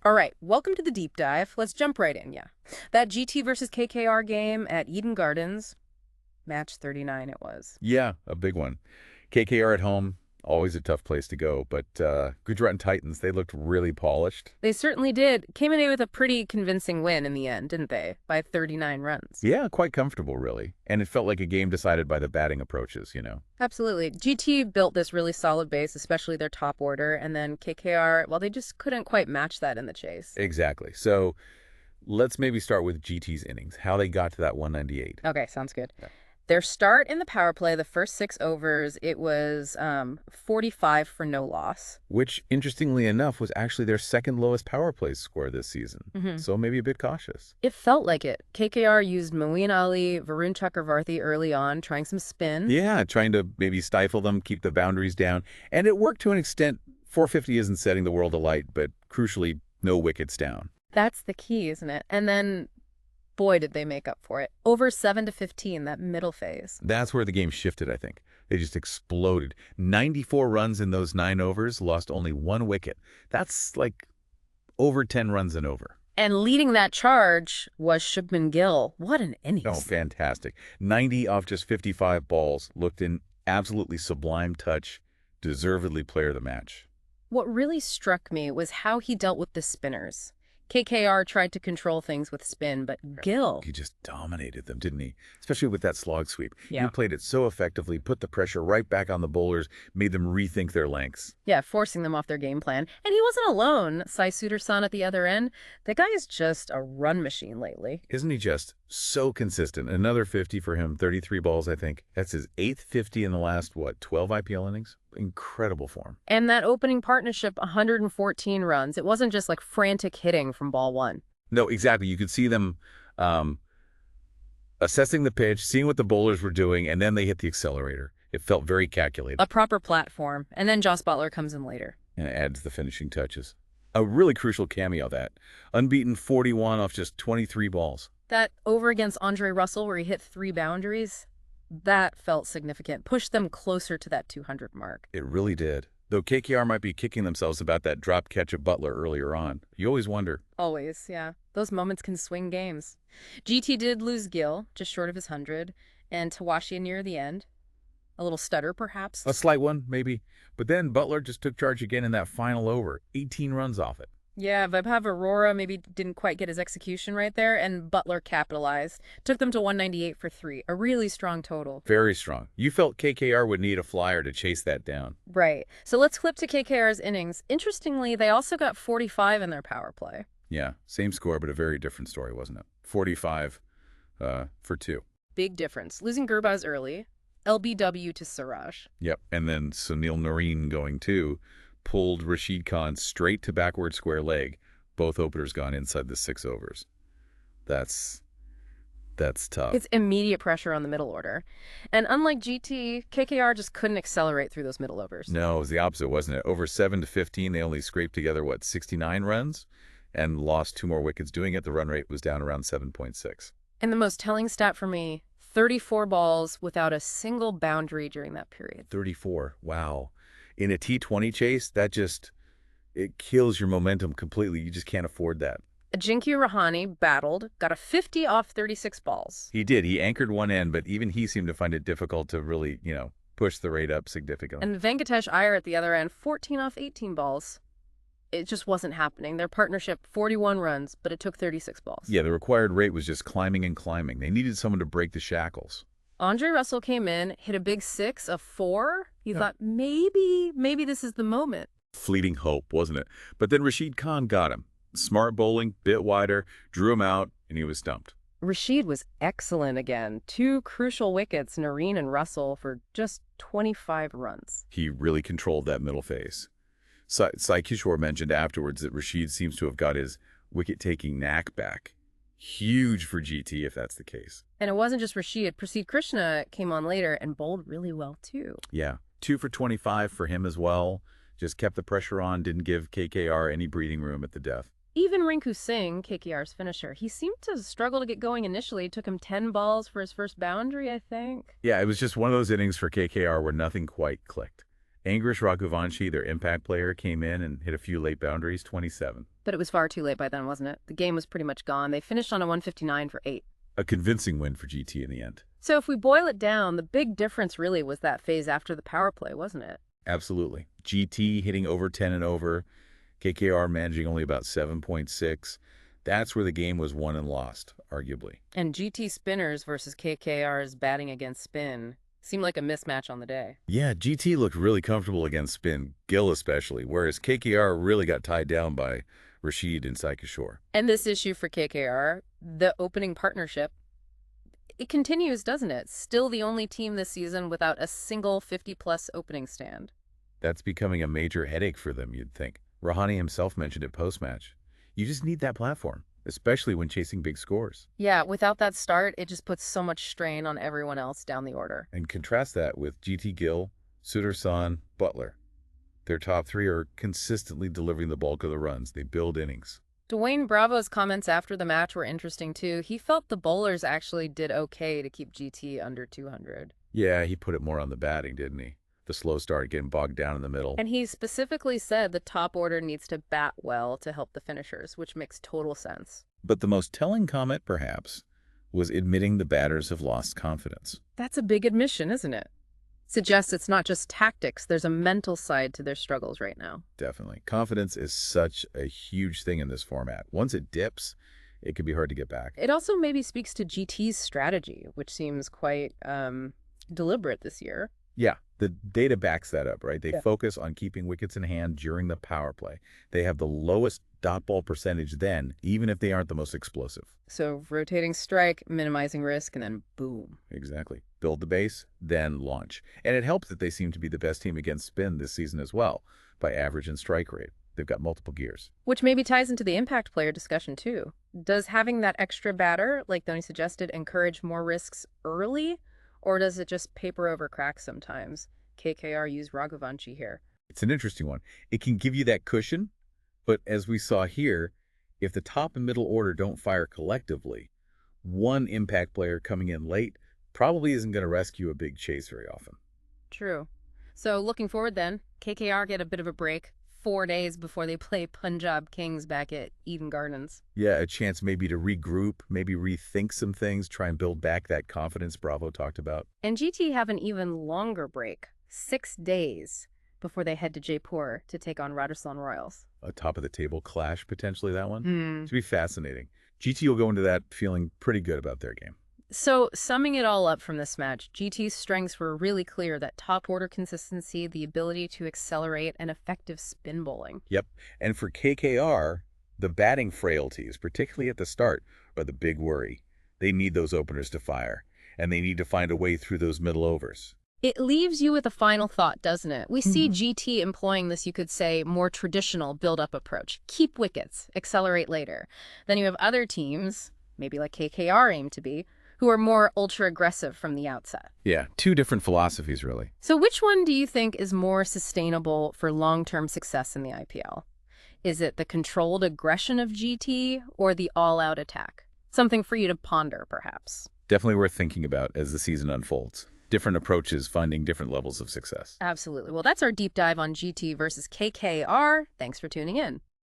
All right, welcome to the deep dive. Let's jump right in, yeah. That GT versus KKR game at Eden Gardens, match 39 it was. Yeah, a big one. KKR at home, always a tough place to go, but Gujarat Titans, they looked really polished. They certainly did. Came away with a pretty convincing win in the end, didn't they? By 39 runs. Yeah, quite comfortable, really. And it felt like a game decided by the batting approaches. Absolutely. GT built this really solid base, especially their top order, and then KKR, well, they just couldn't quite match that in the chase. Exactly. So let's maybe start with GT's innings, how they got to that 198. Okay, sounds good. Their start in the power play, the first 6 overs, it was 45 for no loss. Which, interestingly enough, was actually their second lowest power play score this season. So maybe a bit cautious. It felt like it. KKR used Moeen Ali, Varun Chakravarthy early on, trying some spin. Yeah, trying to maybe stifle them, keep the boundaries down. And it worked to an extent. 450 isn't setting the world alight, but crucially, no wickets down. That's the key, isn't it? And then, boy, did they make up for it. Over 7 to 15, that middle phase. That's where the game shifted, I think. They just exploded. 94 runs in those 9 overs, lost only 1 wicket. That's like over 10 runs and over. And leading that charge was Shubman Gill. What an innings. Oh, fantastic. 90 off just 55 balls. Looked in absolutely sublime touch. Deservedly player of the match. What really struck me was how he dealt with the spinners. KKR tried to control things with spin, but Gill... He just dominated them, didn't he? Especially with that slog sweep. Yeah. He played it so effectively, put the pressure right back on the bowlers, made them rethink their lengths. Yeah, forcing them off their game plan. And he wasn't alone. Sai Sudharsan at the other end. That guy is just a run machine lately. Isn't he just so consistent? Another 50 for him, 33 balls, I think. That's his 8th 50 in the last, 12 IPL innings? Incredible form. And that opening partnership, 114 runs. It wasn't just like frantic hitting from ball one. No, exactly. You could see them assessing the pitch, seeing what the bowlers were doing, and then they hit the accelerator. It felt very calculated. A proper platform. And then Jos Buttler comes in later. And it adds the finishing touches. A really crucial cameo, that. Unbeaten 41 off just 23 balls. That over against Andre Russell where he hit 3 boundaries, that felt significant. Pushed them closer to that 200 mark. It really did. Though KKR might be kicking themselves about that drop catch of Buttler earlier on. You always wonder. Always, yeah. Those moments can swing games. GT did lose Gill, just short of his 100, and Tawashi near the end. A little stutter, perhaps. A slight one, maybe. But then Buttler just took charge again in that final over. 18 runs off it. Yeah, Vaibhav Arora maybe didn't quite get his execution right there, and Buttler capitalized. Took them to 198 for 3. A really strong total. Very strong. You felt KKR would need a flyer to chase that down. Right. So let's flip to KKR's innings. Interestingly, they also got 45 in their power play. Yeah, same score, but a very different story, wasn't it? 45 for 2. Big difference. Losing Gurbaz early, LBW to Siraj. Yep, and then Sunil Narine going too. Pulled Rashid Khan straight to backward square leg. Both openers gone inside the 6 overs. That's tough. It's immediate pressure on the middle order. And unlike GT, KKR just couldn't accelerate through those middle overs. No, it was the opposite, wasn't it? Over 7 to 15, they only scraped together, 69 runs? And lost 2 more wickets doing it. The run rate was down around 7.6. And the most telling stat for me, 34 balls without a single boundary during that period. 34, wow. In a T20 chase, it kills your momentum completely. You just can't afford that. Ajinkya Rahane battled, got a 50 off 36 balls. He did. He anchored one end, but even he seemed to find it difficult to really, push the rate up significantly. And Venkatesh Iyer at the other end, 14 off 18 balls. It just wasn't happening. Their partnership, 41 runs, but it took 36 balls. Yeah, the required rate was just climbing and climbing. They needed someone to break the shackles. Andre Russell came in, hit a big 6, a 4. You thought, maybe this is the moment. Fleeting hope, wasn't it? But then Rashid Khan got him. Smart bowling, bit wider, drew him out, and he was stumped. Rashid was excellent again. 2 crucial wickets, Narine and Russell, for just 25 runs. He really controlled that middle phase. Sai Kishore mentioned afterwards that Rashid seems to have got his wicket-taking knack back. Huge for GT if that's the case. And it wasn't just Rashid. Prasidh Krishna came on later and bowled really well, too. Yeah, 2 for 25 for him as well. Just kept the pressure on, didn't give KKR any breathing room at the death. Even Rinku Singh, KKR's finisher, he seemed to struggle to get going initially. It took him 10 balls for his first boundary, I think. Yeah, it was just one of those innings for KKR where nothing quite clicked. Angrish Raghuvanshi, their impact player, came in and hit a few late boundaries, 27. But it was far too late by then, wasn't it? The game was pretty much gone. They finished on a 159 for 8. A convincing win for GT in the end. So if we boil it down, the big difference really was that phase after the power play, wasn't it? Absolutely. GT hitting over 10 and over, KKR managing only about 7.6. That's where the game was won and lost, arguably. And GT spinners versus KKR's batting against spin seemed like a mismatch on the day. Yeah, GT looked really comfortable against spin, Gill especially, whereas KKR really got tied down by Rashid and Sai Sudharsan. And this issue for KKR, the opening partnership, it continues, doesn't it? Still the only team this season without a single 50-plus opening stand. That's becoming a major headache for them, you'd think. Rahane himself mentioned it post-match. You just need that platform, especially when chasing big scores. Yeah, without that start, it just puts so much strain on everyone else down the order. And contrast that with GT Gill, Sudharsan, Buttler. Their top three are consistently delivering the bulk of the runs. They build innings. Dwayne Bravo's comments after the match were interesting, too. He felt the bowlers actually did okay to keep GT under 200. Yeah, he put it more on the batting, didn't he? The slow start getting bogged down in the middle. And he specifically said the top order needs to bat well to help the finishers, which makes total sense. But the most telling comment, perhaps, was admitting the batters have lost confidence. That's a big admission, isn't it? Suggests it's not just tactics, there's a mental side to their struggles right now. Definitely. Confidence is such a huge thing in this format. Once it dips, it can be hard to get back. It also maybe speaks to GT's strategy, which seems quite deliberate this year. Yeah, the data backs that up, right? They Yeah. focus on keeping wickets in hand during the power play. They have the lowest dot ball percentage then, even if they aren't the most explosive. So rotating strike, minimizing risk, and then boom. Exactly. Build the base, then launch. And it helps that they seem to be the best team against spin this season as well, by average and strike rate. They've got multiple gears. Which maybe ties into the impact player discussion, too. Does having that extra batter, like Dhoni suggested, encourage more risks early? Or does it just paper over cracks sometimes? KKR used Raghuvanshi here. It's an interesting one. It can give you that cushion, but as we saw here, if the top and middle order don't fire collectively, one impact player coming in late probably isn't going to rescue a big chase very often. True. So looking forward then, KKR get a bit of a break 4 days before they play Punjab Kings back at Eden Gardens. Yeah, a chance maybe to regroup, maybe rethink some things, try and build back that confidence Bravo talked about. And GT have an even longer break, 6 days, before they head to Jaipur to take on Rajasthan Royals. A top-of-the-table clash, potentially, that one. Hmm. It'll be fascinating. GT will go into that feeling pretty good about their game. So, summing it all up from this match, GT's strengths were really clear: that top-order consistency, the ability to accelerate, and effective spin bowling. Yep. And for KKR, the batting frailties, particularly at the start, are the big worry. They need those openers to fire, and they need to find a way through those middle overs. It leaves you with a final thought, doesn't it? We see GT employing this, you could say, more traditional build-up approach. Keep wickets, accelerate later. Then you have other teams, maybe like KKR aim to be, who are more ultra-aggressive from the outset. Yeah, two different philosophies, really. So which one do you think is more sustainable for long-term success in the IPL? Is it the controlled aggression of GT or the all-out attack? Something for you to ponder, perhaps. Definitely worth thinking about as the season unfolds. Different approaches finding different levels of success. Absolutely. Well, that's our deep dive on GT versus KKR. Thanks for tuning in.